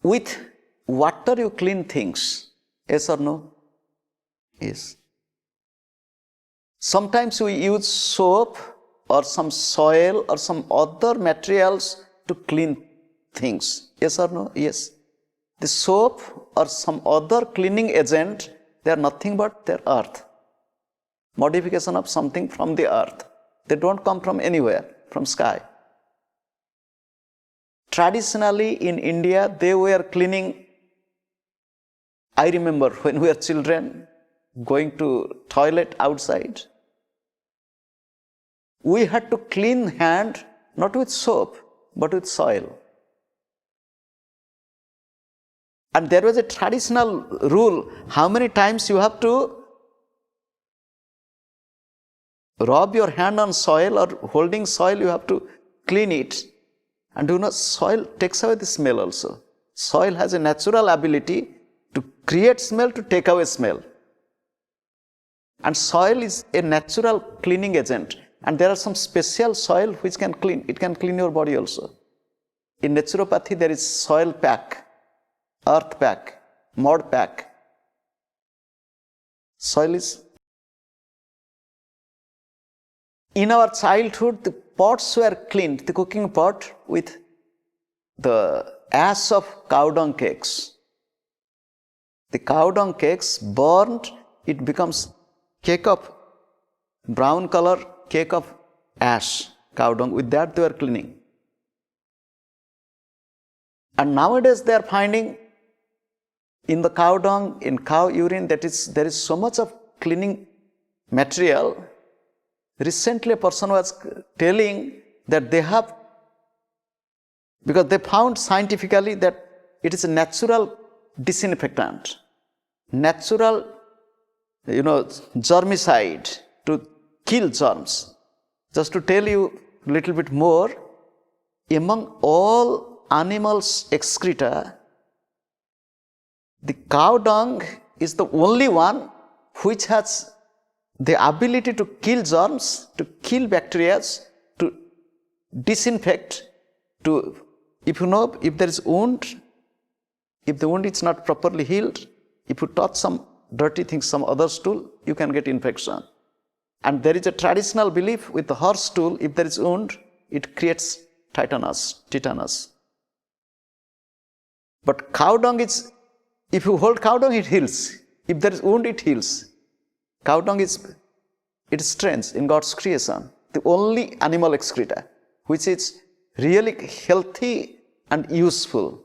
with water you clean things. Yes or no? Yes. Sometimes we use soap or some soil or some other materials to clean things. Yes or no? Yes. The soap or some other cleaning agent, they are nothing but their earth. Modification of something from the earth. They don't come from anywhere, from sky. Traditionally in India, they were cleaning. I remember when we were children, going to toilet outside, we had to clean hand not with soap, but with soil. And there was a traditional rule, how many times you have to rub your hand on soil or holding soil, you have to clean it. And soil takes away the smell also. Soil has a natural ability to create smell, to take away smell. And soil is a natural cleaning agent. And there are some special soil which can clean. It can clean your body also. In naturopathy, there is soil pack, earth pack, mud pack. Soil is. In our childhood, the pots were cleaned, the cooking pot, with the ash of cow dung cakes. The cow dung cakes burnt, it becomes cake of brown color, cake of ash, cow dung. With that they were cleaning. And nowadays they are finding in the cow dung, in cow urine, there is so much of cleaning material. Recently a person was telling that they have, because they found scientifically that it is a natural disinfectant, natural, germicide to kill germs. Just to tell you a little bit more, among all animals' excreta, the cow dung is the only one which has the ability to kill germs, to kill bacteria, to disinfect, if there is wound, if the wound is not properly healed, if you touch some dirty things, some other stool, you can get infection. And there is a traditional belief with the horse stool, if there is wound, it creates tetanus. But cow dung is, if you hold cow dung, it heals. If there is wound, it heals. Cow dung it is strange in God's creation, the only animal excreta which is really healthy and useful.